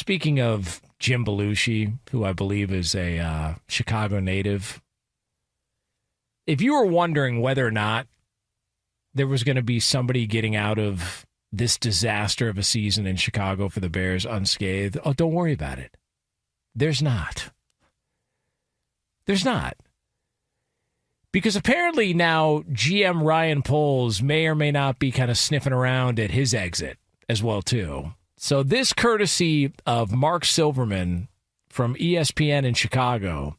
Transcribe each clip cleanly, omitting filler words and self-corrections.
Speaking of Jim Belushi, who I believe is a Chicago native, if you were wondering whether or not there was going to be somebody getting out of this disaster of a season in Chicago for the Bears unscathed, don't worry about it. There's not. There's not. Because apparently now GM Ryan Poles may or may not be kind of sniffing around at his exit as well, too. So this courtesy of Mark Silverman from ESPN in Chicago,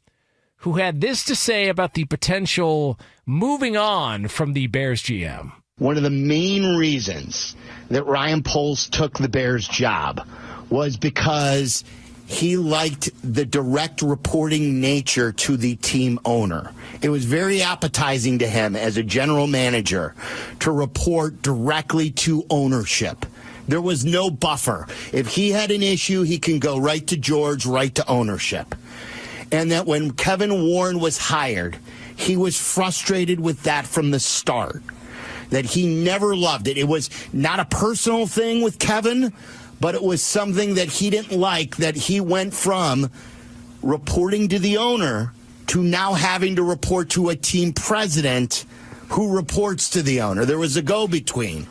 who had this to say about the potential moving on from the Bears GM. One of the main reasons that Ryan Poles took the Bears job was because he liked the direct reporting nature to the team owner. It was very appetizing to him as a general manager to report directly to ownership. There was no buffer. If he had an issue, he can go right to George, right to ownership. And that when Kevin Warren was hired, he was frustrated with that from the start, that he never loved it. It was not a personal thing with Kevin, but it was something that he didn't like, that he went from reporting to the owner to now having to report to a team president who reports to the owner. There was a go-between.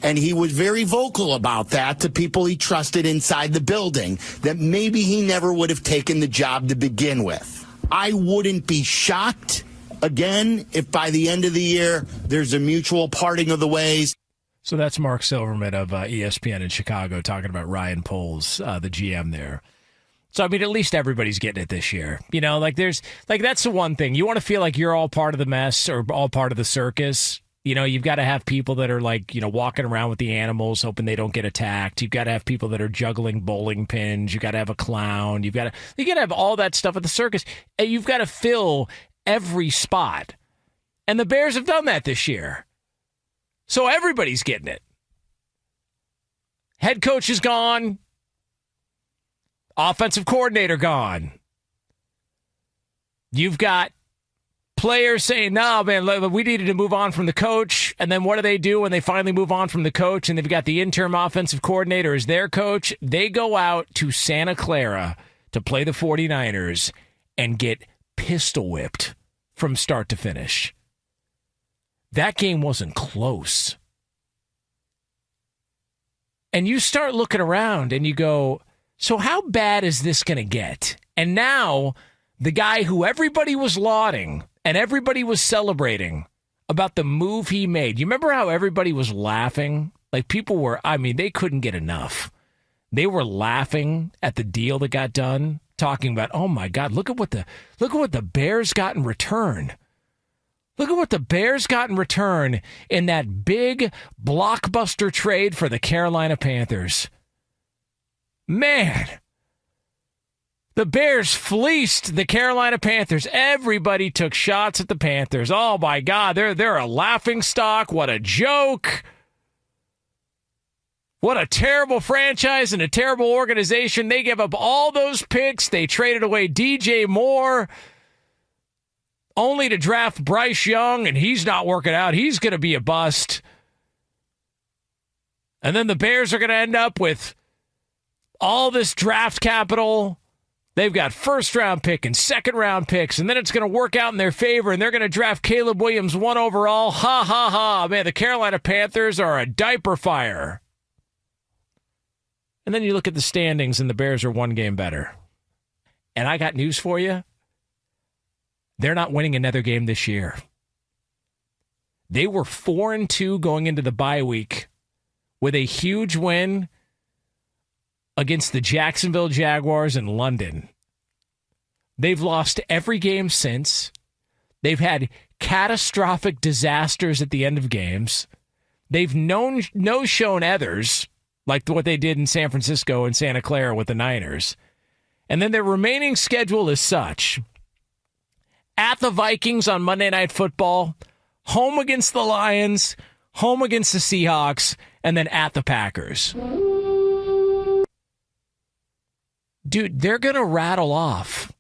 And he was very vocal about that to people he trusted inside the building, that maybe he never would have taken the job to begin with. I wouldn't be shocked, again, if by the end of the year there's a mutual parting of the ways. So that's Mark Silverman of ESPN in Chicago talking about Ryan Poles, the GM there. So, I mean, at least everybody's getting it this year. You know, that's the one thing. You want to feel like you're all part of the mess or all part of the circus. You know, you've got to have people that are walking around with the animals, hoping they don't get attacked. You've got to have people that are juggling bowling pins. You've got to have a clown. You got to have all that stuff at the circus. And you've got to fill every spot. And the Bears have done that this year. So everybody's getting it. Head coach is gone. Offensive coordinator gone. You've got players saying, no, man, we needed to move on from the coach. And then what do when they finally move on from the coach and they've got the interim offensive coordinator as their coach? They go out to Santa Clara to play the 49ers and get pistol whipped from start to finish. That game wasn't close. And you start looking around and you go, so how bad is this going to get? And now the guy who everybody was lauding and everybody was celebrating about the move he made. You remember how everybody was laughing? Like people were, they couldn't get enough. They were laughing at the deal that got done, talking about, oh my God, look at what the Bears got in return. Look at what the Bears got in return in that big blockbuster trade for the Carolina Panthers. Man, the Bears fleeced the Carolina Panthers. Everybody took shots at the Panthers. Oh, my God, they're a laughingstock. What a joke. What a terrible franchise and a terrible organization. They gave up all those picks. They traded away DJ Moore only to draft Bryce Young, and he's not working out. He's going to be a bust. And then the Bears are going to end up with all this draft capital. They've got first-round pick and second-round picks, and then it's going to work out in their favor, and they're going to draft Caleb Williams 1 overall. Ha, ha, ha. Man, the Carolina Panthers are a diaper fire. And then you look at the standings, and the Bears are one game better. And I got news for you. They're not winning another game this year. They were 4-2 going into the bye week with a huge win against the Jacksonville Jaguars in London. They've lost every game since. They've had catastrophic disasters at the end of games. They've no-shown others, like what they did in San Francisco and Santa Clara with the Niners. And then their remaining schedule is such: at the Vikings on Monday Night Football, home against the Lions, home against the Seahawks, and then at the Packers. Dude, they're going to rattle off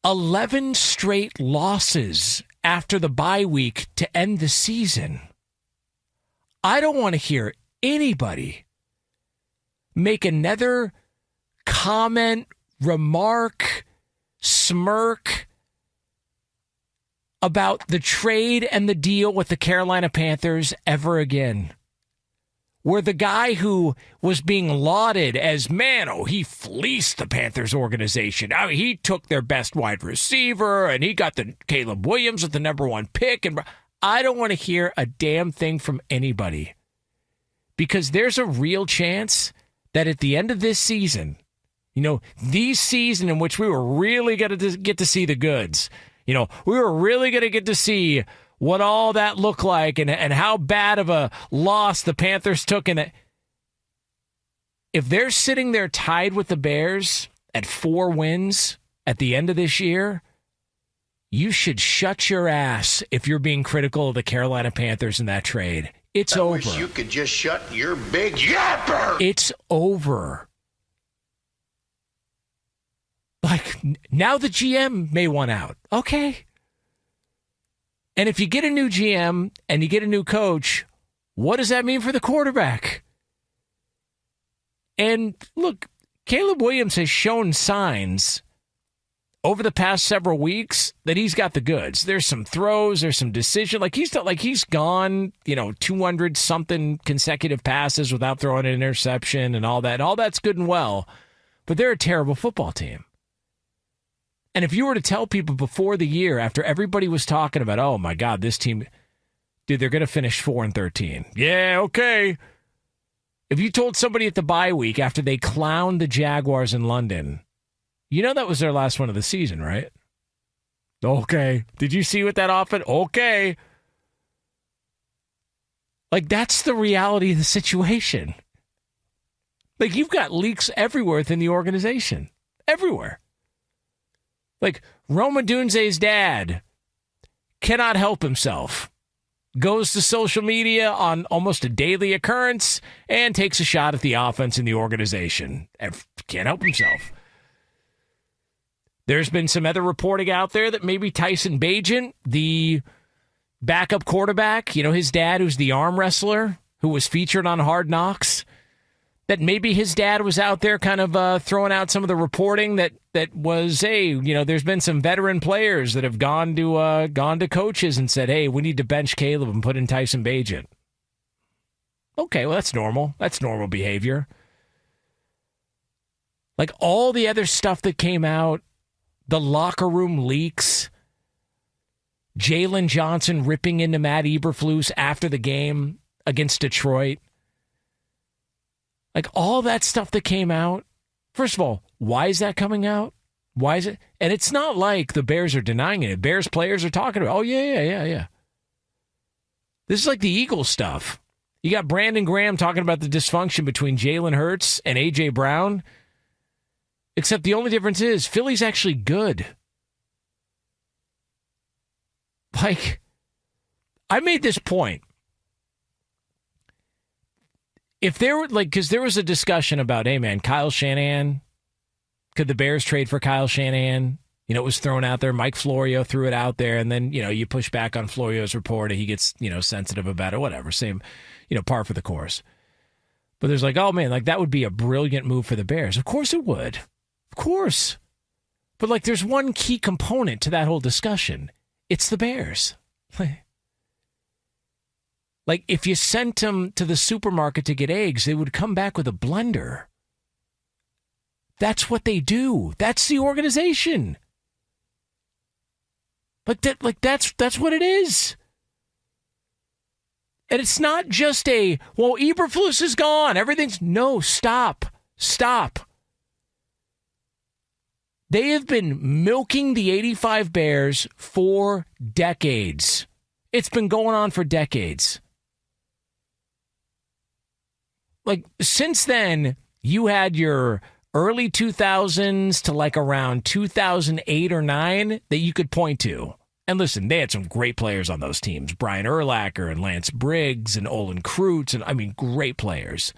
11 straight losses after the bye week to end the season. I don't want to hear anybody make another comment, remark, smirk about the trade and the deal with the Carolina Panthers ever again. Where the guy who was being lauded as, man, oh, he fleeced the Panthers organization. I mean, he took their best wide receiver, and he got the Caleb Williams with the number 1 pick. And I don't want to hear a damn thing from anybody. Because there's a real chance that at the end of this season, the season in which we were really going to get to see the goods, we were really going to get to see what all that looked like and how bad of a loss the Panthers took in it. If they're sitting there tied with the Bears at 4 wins at the end of this year, you should shut your ass if you're being critical of the Carolina Panthers in that trade. It's over. I wish you could just shut your big yapper. It's over. Like, now the GM may want out. Okay. And if you get a new GM and you get a new coach, what does that mean for the quarterback? And look, Caleb Williams has shown signs over the past several weeks that he's got the goods. There's some throws, there's some decision. He's gone, 200 something consecutive passes without throwing an interception and all that. And all that's good and well, but they're a terrible football team. And if you were to tell people before the year, after everybody was talking about, oh my God, this team, dude, they're going to finish 4-13. Yeah, okay. If you told somebody at the bye week after they clowned the Jaguars in London, that was their last one of the season, right? Okay. Did you see what that offense? Okay. That's the reality of the situation. You've got leaks everywhere within the organization. Everywhere. Roma Dunze's dad cannot help himself. Goes to social media on almost a daily occurrence and takes a shot at the offense in the organization. Can't help himself. There's been some other reporting out there that maybe Tyson Bagent, the backup quarterback, his dad who's the arm wrestler who was featured on Hard Knocks, that maybe his dad was out there kind of throwing out some of the reporting that was, hey, there's been some veteran players that have gone to coaches and said, hey, we need to bench Caleb and put in Tyson Bagent. Okay, well, that's normal. That's normal behavior. All the other stuff that came out, the locker room leaks, Jalen Johnson ripping into Matt Eberflus after the game against Detroit. All that stuff that came out, first of all, why is that coming out? Why is it? And it's not like the Bears are denying it. Bears players are talking about, oh, yeah. This is like the Eagles stuff. You got Brandon Graham talking about the dysfunction between Jalen Hurts and A.J. Brown, except the only difference is Philly's actually good. I made this point. If there were, because there was a discussion about, hey, man, Kyle Shanahan, could the Bears trade for Kyle Shanahan? It was thrown out there. Mike Florio threw it out there, and then, you push back on Florio's report, and he gets, sensitive about it, whatever. Same, par for the course. But there's oh, man, that would be a brilliant move for the Bears. Of course it would. Of course. But, there's one key component to that whole discussion. It's the Bears. If you sent them to the supermarket to get eggs, they would come back with a blender. That's what they do. That's the organization. That's what it is. And it's not just Eberflus is gone. No, stop. They have been milking the 85 Bears for decades. It's been going on for decades. Since then, you had your early 2000s to around 2008 or 9 that you could point to. And listen, they had some great players on those teams. Brian Urlacher and Lance Briggs and Olin Kreutz, and great players.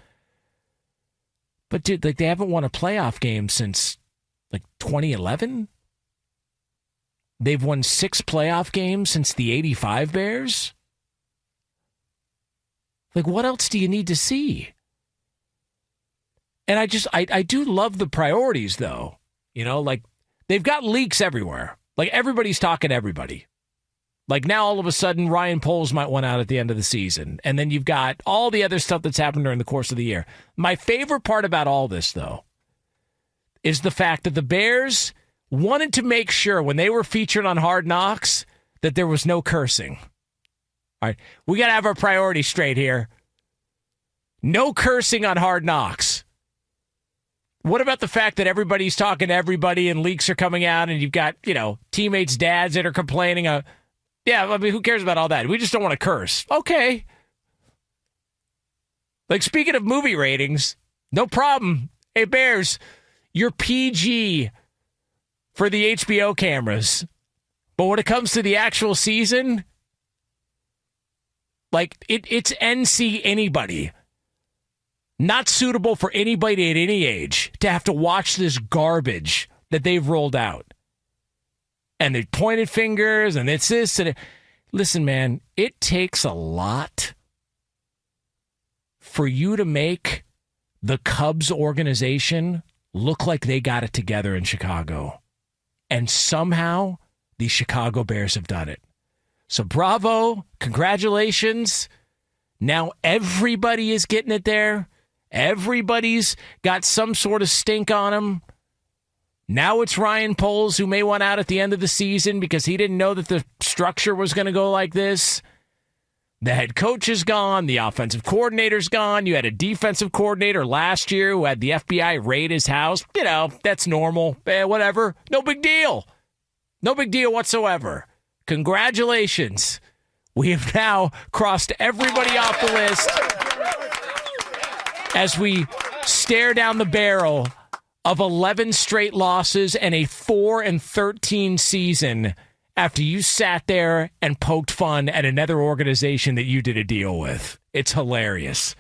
But dude, they haven't won a playoff game since 2011. They've won 6 playoff games since the 85 Bears. What else do you need to see? And I do love the priorities, though. Like, they've got leaks everywhere. Like, everybody's talking to everybody. Like, now all of a sudden, Ryan Poles might want out at the end of the season. And then you've got all the other stuff that's happened during the course of the year. My favorite part about all this, though, is the fact that the Bears wanted to make sure when they were featured on Hard Knocks that there was no cursing. All right, we got to have our priorities straight here. No cursing on Hard Knocks. What about the fact that everybody's talking to everybody and leaks are coming out and you've got, teammates' dads that are complaining? Yeah, I mean, who cares about all that? We just don't want to curse. Okay. Like, speaking of movie ratings, no problem. Hey, Bears, you're PG for the HBO cameras. But when it comes to the actual season, like, it's NC anybody. Not suitable for anybody at any age to have to watch this garbage that they've rolled out. And they pointed fingers, and it's this. And listen, man, it takes a lot for you to make the Cubs organization look like they got it together in Chicago. And somehow, the Chicago Bears have done it. So bravo, congratulations. Now everybody is getting it there. Everybody's got some sort of stink on them. Now it's Ryan Poles who may want out at the end of the season because he didn't know that the structure was going to go like this. The head coach is gone. The offensive coordinator's gone. You had a defensive coordinator last year who had the FBI raid his house. That's normal. Whatever. No big deal. No big deal whatsoever. Congratulations. We have now crossed everybody off the list as we stare down the barrel of 11 straight losses and a 4-13 season after you sat there and poked fun at another organization that you did a deal with. It's hilarious.